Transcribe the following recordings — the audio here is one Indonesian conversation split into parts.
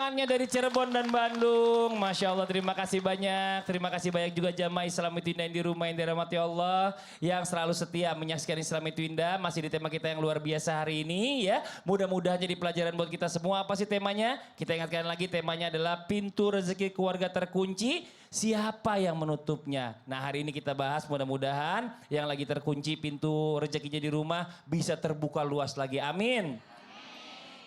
teman-temannya dari Cirebon dan Bandung. Masya Allah, terima kasih banyak. Terima kasih banyak juga jamaah Islam Itu Indah yang di rumah yang dirahmati Allah. Yang selalu setia menyaksikan Islam Itu Indah. Masih di tema kita yang luar biasa hari ini ya. Mudah-mudahan jadi pelajaran buat kita semua. Apa sih temanya? Kita ingatkan lagi, temanya adalah pintu rezeki keluarga terkunci. Siapa yang menutupnya? Nah, hari ini kita bahas, mudah-mudahan yang lagi terkunci pintu rezekinya di rumah bisa terbuka luas lagi. Amin.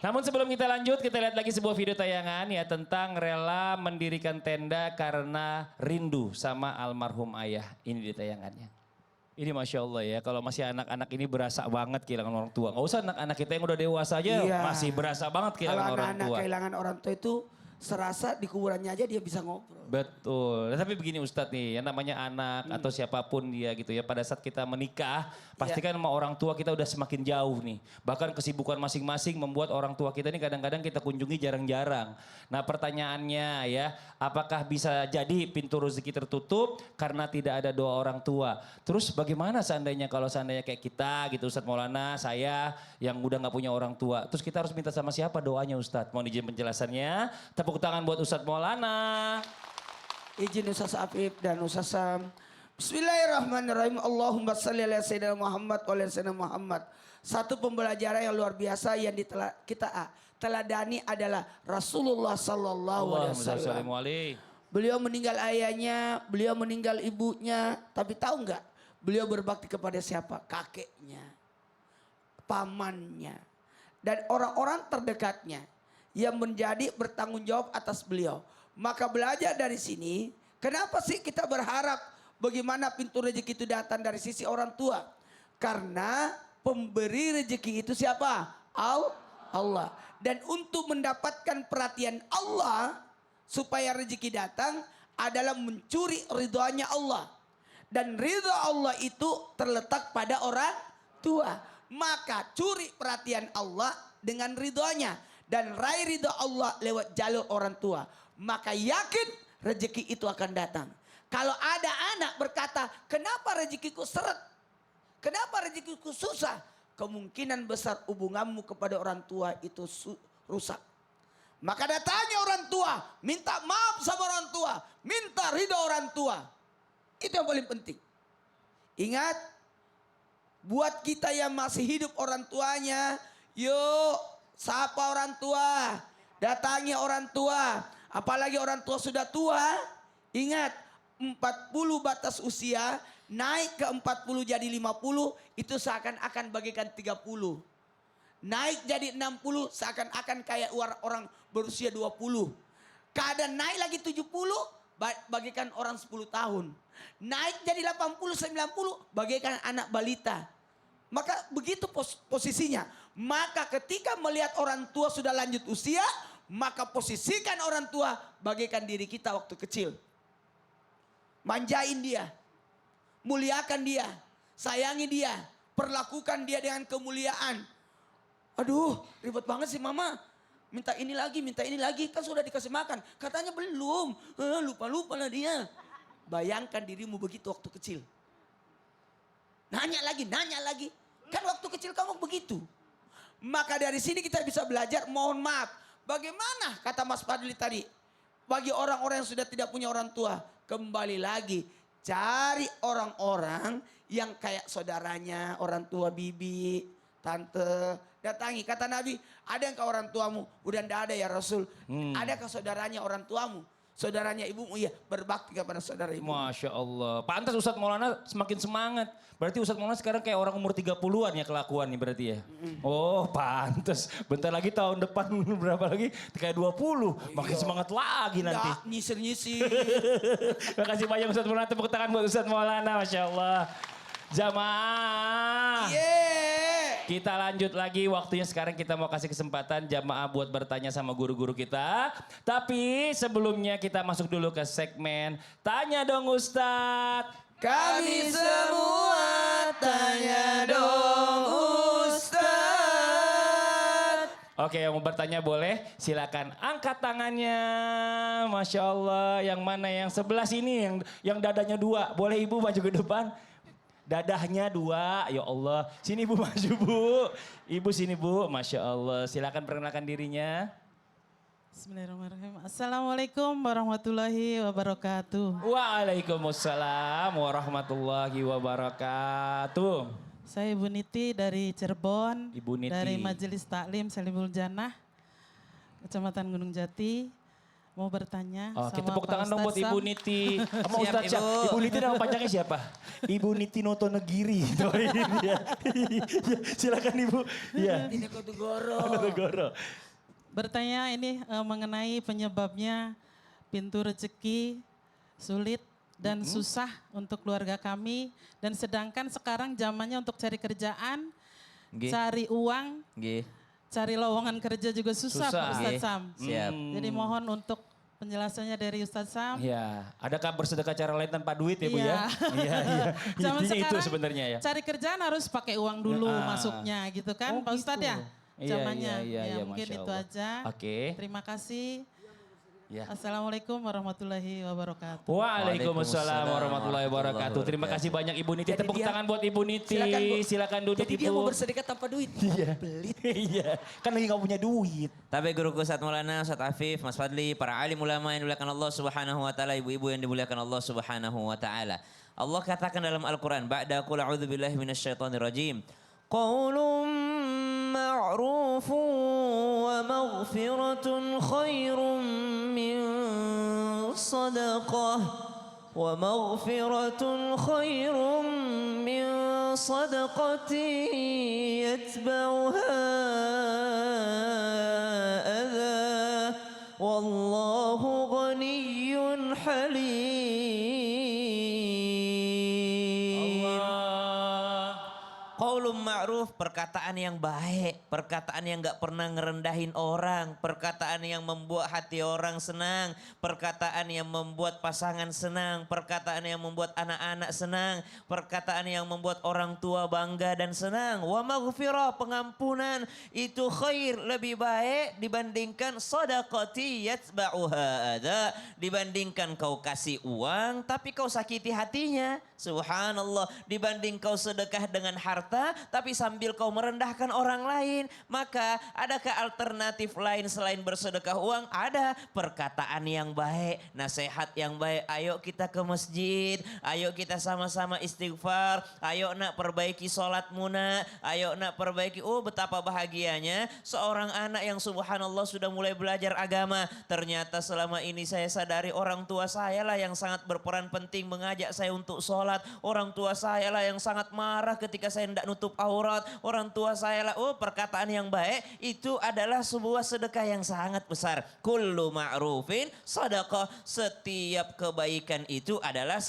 Namun sebelum kita lanjut, kita lihat lagi sebuah video tayangan ya tentang rela mendirikan tenda karena rindu sama almarhum ayah. Ini di tayangannya. Ini Masya Allah ya, kalau masih anak-anak ini berasa banget kehilangan orang tua. Nggak usah anak-anak kita yang udah dewasa aja masih berasa banget kehilangan orang tua. Kalau anak-anak kehilangan orang tua itu serasa di kuburannya aja dia bisa ngobrol. Betul. Nah, tapi begini Ustadz nih, yang namanya anak atau siapapun dia gitu ya. Pada saat kita menikah, pastikan sama orang tua kita udah semakin jauh nih. Bahkan kesibukan masing-masing membuat orang tua kita ini kadang-kadang kita kunjungi jarang-jarang. Nah pertanyaannya ya, apakah bisa jadi pintu rezeki tertutup karena tidak ada doa orang tua? Terus bagaimana seandainya kalau seandainya kayak kita gitu Ustadz Maulana, saya yang udah gak punya orang tua. Terus kita harus minta sama siapa doanya Ustadz? Mohon izin penjelasannya. Tepuk tangan buat Ustadz Maulana. Izin Ustaz Afif dan Ustaz Sam. Bismillahirrahmanirrahim. Allahumma salli ala sayyidina Muhammad wa ala sayyidina Muhammad. Satu pembelajaran yang luar biasa yang kita teladani adalah Rasulullah sallallahu alaihi wasallam. Beliau meninggal ayahnya, beliau meninggal ibunya, tapi tahu nggak? Beliau berbakti kepada siapa? Kakeknya, pamannya, dan orang-orang terdekatnya yang menjadi bertanggung jawab atas beliau. Maka belajar dari sini, kenapa sih kita berharap bagaimana pintu rezeki itu datang dari sisi orang tua? Karena pemberi rezeki itu siapa? Allah. Dan untuk mendapatkan perhatian Allah supaya rezeki datang adalah mencuri ridhonya Allah. Dan ridho Allah itu terletak pada orang tua. Maka curi perhatian Allah dengan ridhonya. Dan raih ridho Allah lewat jalur orang tua. Maka yakin rezeki itu akan datang. Kalau ada anak berkata, kenapa rezekiku seret? Kenapa rezekiku susah? Kemungkinan besar hubunganmu kepada orang tua itu rusak. Maka datanya orang tua, minta maaf sama orang tua, minta ridho orang tua. Itu yang paling penting. Ingat, buat kita yang masih hidup orang tuanya, yuk sapa orang tua, datangi orang tua. Apalagi orang tua sudah tua, ingat 40 batas usia, naik ke 40 jadi 50, itu seakan-akan bagikan 30. Naik jadi 60 seakan-akan kayak orang berusia 20. Keadaan naik lagi 70, bagikan orang 10 tahun. Naik jadi 80, 90, bagikan anak balita. Maka begitu posisinya. Maka ketika melihat orang tua sudah lanjut usia, maka posisikan orang tua bagaikan diri kita waktu kecil. Manjain dia, muliakan dia, sayangi dia, perlakukan dia dengan kemuliaan. Aduh, ribet banget sih mama. Minta ini lagi, kan sudah dikasih makan. Katanya belum, lupa-lupa lah dia. Bayangkan dirimu begitu waktu kecil. Nanya lagi. Kan waktu kecil kamu begitu. Maka dari sini kita bisa belajar, mohon maaf. Bagaimana kata Mas Fadli tadi? Bagi orang-orang yang sudah tidak punya orang tua. Kembali lagi, cari orang-orang yang kayak saudaranya, orang tua bibi, tante. Datangi, kata Nabi, ada yang ke orang tuamu? Udah ndak ada ya Rasul. Ada ke saudaranya orang tuamu? Saudaranya ibumu, iya, berbakti kepada saudara ibu. Masya Allah. Pantas Ustadz Maulana semakin semangat. Berarti Ustadz Maulana sekarang kayak orang umur 30-an ya kelakuan nih berarti ya. Oh pantas. Bentar lagi tahun depan berapa lagi? Kayak 20. Makin semangat lagi nanti. Nggak, nyisir-nyisir. Terima kasih banyak Ustadz Maulana. Tepuk tangan buat Ustadz Maulana. Masya Allah. Jamaah. Kita lanjut lagi, waktunya sekarang kita mau kasih kesempatan jamaah buat bertanya sama guru-guru kita. Tapi sebelumnya kita masuk dulu ke segmen Tanya Dong Ustadz. Kami semua tanya dong Ustadz. Oke, yang mau bertanya boleh silakan angkat tangannya. Masya Allah, yang mana yang sebelah sini, yang dadanya 2. Boleh ibu maju ke depan. Dadahnya 2, ya Allah. Sini Bu, maju Bu. Ibu sini Bu, Masya Allah. Silakan perkenalkan dirinya. Bismillahirrahmanirrahim. Assalamualaikum warahmatullahi wabarakatuh. Waalaikumsalam warahmatullahi wabarakatuh. Saya Ibu Niti dari Cirebon. Ibu Niti. Dari Majelis Taklim Salimul Jannah, Kecamatan Gunung Jati. Mau bertanya Oh, sama kita tepuk Pak tangan dong buat Ustadz Ibu Sam. Niti. Sama Siap, Ustadz Syam. Ibu. Ibu Niti nama panjangnya siapa? Ibu Niti Notonegiri. Tuh, ini dia. Silakan Ibu. Iya. Ini Kotugoro. Negoro. Bertanya ini mengenai penyebabnya pintu rezeki sulit dan susah untuk keluarga kami. Dan sedangkan sekarang zamannya untuk cari kerjaan, Nggih. cari uang, Nggih. cari lowongan kerja juga susah, Pak Ustadz Nggih. Sam. Siap. Jadi mohon untuk penjelasannya dari Ustadz Sam. Ya, adakah bersedekah cara lain tanpa duit ya Bu ya? Iya, iya. Zaman Intinya itu sekarang sebenarnya ya. cari kerjaan harus pakai uang dulu Ah. masuknya gitu kan Oh, Pak Ustadz gitu. ya? Iya, Zamannya. iya, iya, Mungkin Masya itu Allah. aja. Oke. Terima kasih. Ya. Assalamualaikum warahmatullahi wabarakatuh. Waalaikumsalam warahmatullahi wabarakatuh. Terima kasih banyak Ibu Niti. Jadi Tepuk dia- tangan buat Ibu Niti. Silakan, Bu. Silakan duduk Jadi Ibu. dia mau bersedekah tanpa duit. Iya. Pelit. Iya. Kan lagi gak punya duit. Tapi guruku Ustadz Maulana, Ustadz Afif, Mas Fadli, para alim ulama yang dimuliakan Allah Subhanahu wa taala, ibu-ibu yang dimuliakan Allah Subhanahu wa taala. Allah katakan dalam Al-Qur'an, ba'da qul a'udzu billahi minasyaitonir rajim. Qaulun ma'rufun wa maghfiratun khairum min sadaqah wa maghfiratun khairum min sadaqatin yatba'uha adha wallahu ghaniyyun halim. Qaulun ma'ruf, perkataan yang baik, perkataan yang gak pernah ngerendahin orang, perkataan yang membuat hati orang senang, perkataan yang membuat pasangan senang, perkataan yang membuat anak-anak senang, perkataan yang membuat orang tua bangga dan senang. Wa maghfirah, pengampunan, itu khair, lebih baik dibandingkan sadaqati yatba'uha adha, dibandingkan kau kasih uang tapi kau sakiti hatinya. Subhanallah, dibanding kau sedekah dengan harta tapi sambil kau merendahkan orang lain. Maka adakah alternatif lain selain bersedekah uang? Ada, perkataan yang baik, nasihat yang baik. Ayo kita ke masjid, ayo kita sama-sama istighfar, ayo nak perbaiki sholatmu nak, ayo nak perbaiki. Oh betapa bahagianya seorang anak yang subhanallah sudah mulai belajar agama. Ternyata selama ini saya sadari orang tua saya lah yang sangat berperan penting mengajak saya untuk sholat. Orang tua saya lah yang sangat marah ketika saya tidak nutup aurat. Orang tua saya lah, oh perkataan yang baik itu adalah sebuah sedekah yang sangat besar. Kullu ma'rufin sadaqah. Setiap kebaikan itu adalah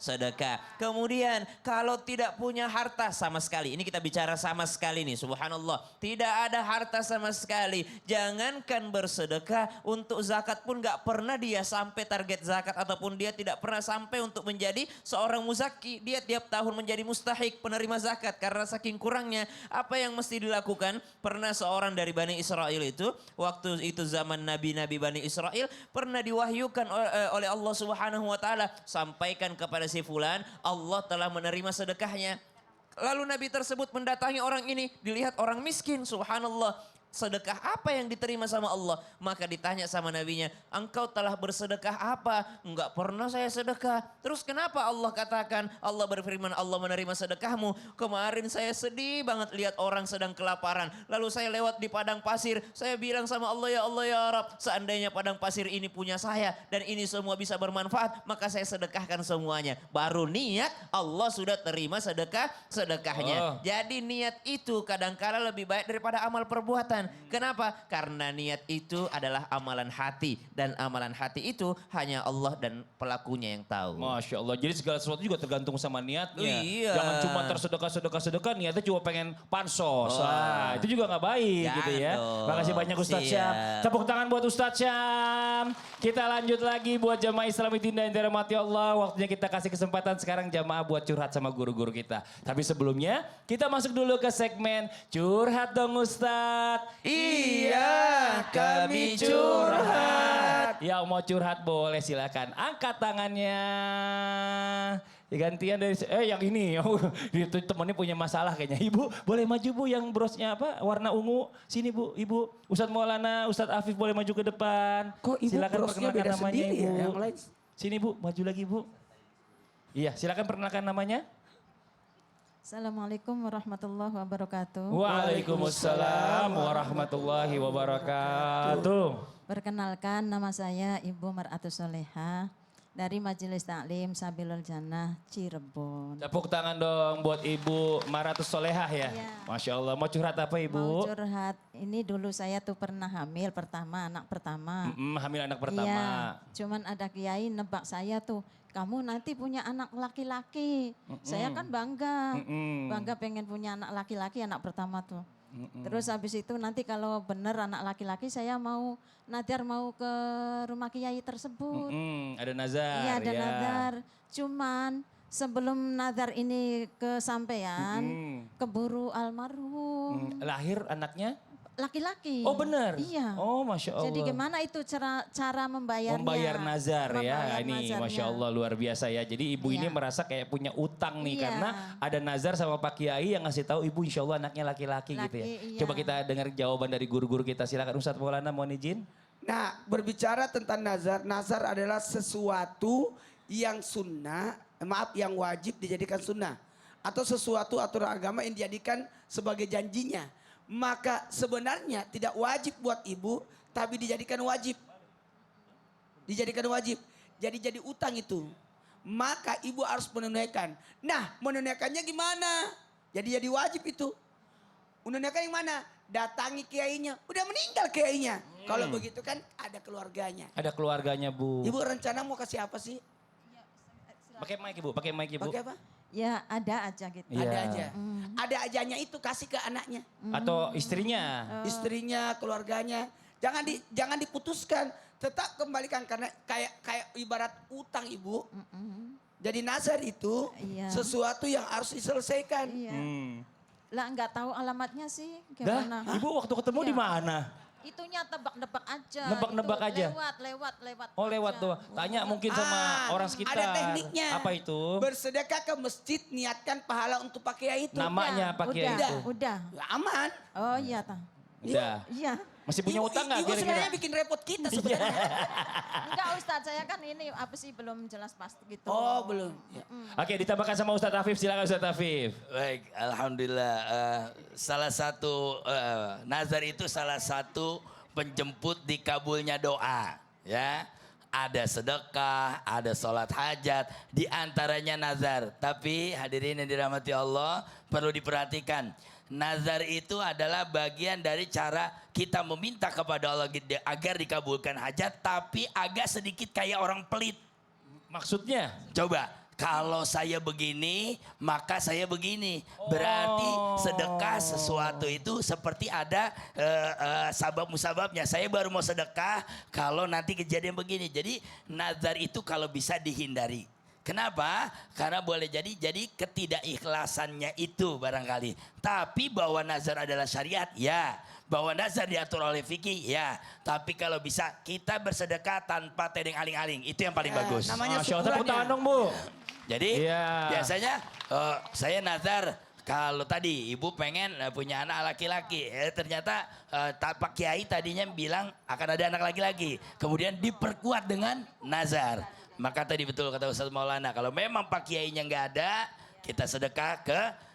sedekah. Kemudian kalau tidak punya harta sama sekali. Ini kita bicara sama sekali nih, subhanallah. Tidak ada harta sama sekali. Jangankan bersedekah, untuk zakat pun gak pernah dia sampai target zakat. Ataupun dia tidak pernah sampai untuk menjadi seorang muzaki. Dia tiap tahun menjadi mustahik penerima zakat. Karena saking kurangnya, apa yang mesti dilakukan? Pernah seorang dari Bani Israel itu, waktu itu zaman nabi-nabi Bani Israel, pernah diwahyukan oleh Allah Subhanahu wa taala, sampaikan kepada si fulan, Allah telah menerima sedekahnya. Lalu nabi tersebut mendatangi orang ini, dilihat orang miskin, subhanallah. Sedekah apa yang diterima sama Allah? Maka ditanya sama nabinya, engkau telah bersedekah apa? Enggak pernah saya sedekah. Terus kenapa Allah katakan, Allah berfirman, Allah menerima sedekahmu? Kemarin saya sedih banget lihat orang sedang kelaparan. Lalu saya lewat di padang pasir, saya bilang sama Allah ya Rabb, seandainya padang pasir ini punya saya dan ini semua bisa bermanfaat, maka saya sedekahkan semuanya. Baru niat, Allah sudah terima sedekahnya. Oh. Jadi niat itu kadangkala lebih baik daripada amal perbuatan. Kenapa? Karena niat itu adalah amalan hati. Dan amalan hati itu hanya Allah dan pelakunya yang tahu. Masya Allah. Jadi segala sesuatu juga tergantung sama niatnya. Iya. Jangan cuma tersedekah niatnya cuma pengen pansos. Oh. Nah, itu juga gak baik Jangan gitu ya. dong. Makasih banyak Ustadz Siap. Syam. Tepuk tangan buat Ustadz Syam. Kita lanjut lagi buat jamaah Islami Tinda yang dirahmati Allah. Waktunya kita kasih kesempatan sekarang jamaah buat curhat sama guru-guru kita. Tapi sebelumnya kita masuk dulu ke segmen Curhat Dong Ustadz. Iya, kami curhat. Yang mau curhat boleh silakan angkat tangannya. Gantian dari yang ini. Oh, itu temennya punya masalah kayaknya. Ibu boleh maju Bu yang brosnya apa? Warna ungu. Sini Bu, Ibu. Ustadz Maulana, Ustadz Afif boleh maju ke depan. Kok Ibu silakan brosnya perkenalkan beda namanya sendiri Ibu. ya, yang lain? Sini Bu, maju lagi Bu. Iya, silakan perkenalkan namanya. Assalamualaikum warahmatullahi wabarakatuh. Waalaikumsalam warahmatullahi wabarakatuh. Perkenalkan nama saya Ibu Mar'atus Soleha dari Majelis Taklim Sabilul Jannah Cirebon. Tepuk tangan dong buat Ibu Maratus Solehah ya. Iya. Masya Allah, mau curhat apa Mau Ibu? curhat, ini dulu saya tuh pernah hamil pertama, anak pertama. Hamil anak pertama. Iya, cuman ada kiai nebak saya tuh, kamu nanti punya anak laki-laki. Saya kan bangga, bangga pengen punya anak laki-laki anak pertama tuh. Terus habis itu nanti kalau bener anak laki-laki saya mau nadar mau ke rumah kiai tersebut. Ada nazar. Iya ada ya. nadar. Cuman sebelum nadar ini kesampaian keburu almarhum. Lahir anaknya? Laki-laki. Oh benar? Iya. Oh Masya Allah. Jadi gimana itu cara membayarnya? Membayar nazar ya, Membayar ini nazarnya. Masya Allah luar biasa ya. Jadi ibu ini Iya. merasa kayak punya utang nih Iya. karena ada nazar sama Pak Kiai yang ngasih tahu ibu Insya Allah anaknya laki-laki gitu ya. Laki, iya. Coba kita dengar jawaban dari guru-guru kita. Silakan Ustadz Maulana mohon izin. Nah, berbicara tentang nazar, nazar adalah sesuatu yang sunnah, yang wajib dijadikan sunnah. Atau sesuatu aturan agama yang dijadikan sebagai janjinya. Maka sebenarnya tidak wajib buat ibu, tapi dijadikan wajib. Dijadikan wajib. Jadi utang itu. Maka ibu harus menunaikan. Nah, menunaikannya gimana? Jadi wajib itu. Menunaikan yang mana? Datangi kiainya. Udah meninggal kiainya. Kalau begitu kan ada keluarganya. Ada keluarganya Bu. Ibu rencana mau kasih apa sih? Pakai mic Ibu, pakai mic Ibu. Pakai apa? Ya ada aja gitu. Iya. Ada aja. Ada ajanya itu kasih ke anaknya. Atau istrinya. Istrinya, keluarganya. Jangan diputuskan. Tetap kembalikan karena kayak ibarat utang ibu. Jadi nazar itu Iya. sesuatu yang harus diselesaikan. Iya. Hmm. Lah nggak tahu alamatnya sih Dah, gimana. Ibu waktu ketemu Iya. di mana? Itunya tebak-nebak aja. Nebak-nebak Itu aja? Lewat. Oh lewat aja. doang. Tanya mungkin sama orang sekitar. Ada tekniknya. Apa itu? Bersedekah ke masjid, niatkan pahala untuk Pak Kiai itu. Namanya Pak Kiai itu. Udah. Ya, aman. Oh iya ta. Udah. Iya. Masih punya utang nggak Ibu kira-kira? sebenarnya bikin repot kita sebenarnya. Enggak Ustadz, saya kan ini apa sih belum jelas pasti gitu. Oh belum. Ya. Oke ditambahkan sama Ustadz Afif. Silakan Ustadz Afif. Baik, alhamdulillah. Salah satu nazar itu salah satu penjemput dikabulnya doa, ya. Ada sedekah, ada sholat hajat, di antaranya nazar. Tapi hadirin yang dirahmati Allah perlu diperhatikan. Nazar itu adalah bagian dari cara kita meminta kepada Allah agar dikabulkan hajat, tapi agak sedikit kayak orang pelit. Maksudnya? Coba, kalau saya begini, maka saya begini. Berarti sedekah sesuatu itu seperti ada sabab musababnya. Saya baru mau sedekah kalau nanti kejadian begini. Jadi nazar itu kalau bisa dihindari. Kenapa? Karena boleh jadi ketidakikhlasannya itu barangkali. Tapi bahwa nazar adalah syariat, ya. Bahwa nazar diatur oleh fikih, ya. Tapi kalau bisa kita bersedekah tanpa tedeng aling-aling. Itu yang paling bagus. Namanya Masya Allah, tepuk syukurannya. tangan dong Bu. Jadi Iya. biasanya saya nazar kalau tadi ibu pengen punya anak laki-laki, ternyata Pak Kiai tadinya bilang akan ada anak laki-laki, kemudian diperkuat dengan nazar. Maka tadi betul kata Ustaz Maulana, kalau memang Pak Kiainya nggak ada, kita sedekah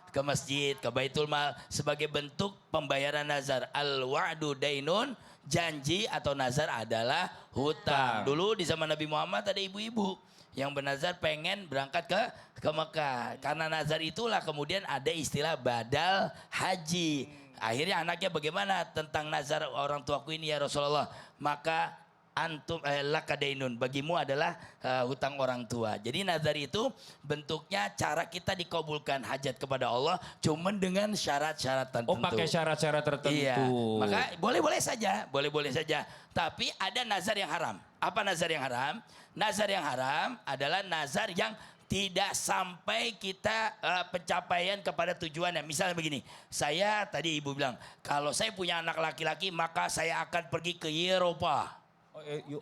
ke masjid, ke Baitul Mal sebagai bentuk pembayaran nazar. Al-wa'du dainun, janji atau nazar adalah hutang. Dulu di zaman Nabi Muhammad ada ibu-ibu yang bernazar pengen berangkat ke Mekah. Karena nazar itulah kemudian ada istilah badal haji. Akhirnya anaknya bagaimana tentang nazar orang tuaku ini ya Rasulullah. Maka antum lakadainun, bagimu adalah hutang orang tua. Jadi nazar itu bentuknya cara kita dikabulkan hajat kepada Allah cuman dengan syarat-syarat tertentu. Oh pakai syarat-syarat tertentu. Iya, maka boleh-boleh saja. Tapi ada nazar yang haram. Apa nazar yang haram? Nazar yang haram adalah nazar yang tidak sampai kita pencapaian kepada tujuannya. Misalnya begini, saya tadi ibu bilang, kalau saya punya anak laki-laki maka saya akan pergi ke Eropa.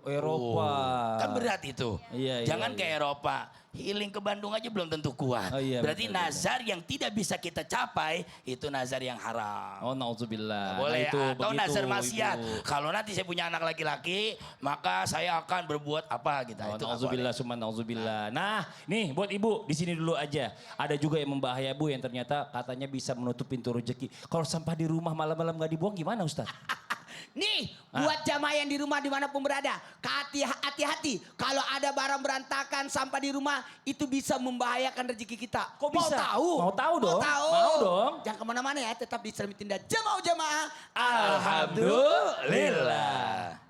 Eropa. Kan berat itu. Iya, Jangan iya, ke Eropa. Healing ke Bandung aja belum tentu kuat. Oh, iya, Berarti betul, nazar yang tidak bisa kita capai itu nazar yang haram. Oh, nauzubillah. Boleh, Nah, itu atau begitu, nazar maksiat. Ibu. Kalau nanti saya punya anak laki-laki, maka saya akan berbuat apa gitu. Oh, Itu nggak nauzubillah, summa nauzubillah. Nah, nih buat ibu di sini dulu aja. Ada juga yang membahaya bu yang ternyata katanya bisa menutup pintu rezeki. Kalau sampah di rumah malam-malam nggak dibuang gimana Ustaz? Nih, buat jamaah yang di rumah dimanapun berada, hati-hati. Kalau ada barang berantakan sampah di rumah, itu bisa membahayakan rezeki kita. Kok bisa? Mau tahu? Mau tahu dong? Mau tahu? Mau dong. Jangan kemana-mana ya, tetap di Cermin Tinda Jamaah. Alhamdulillah.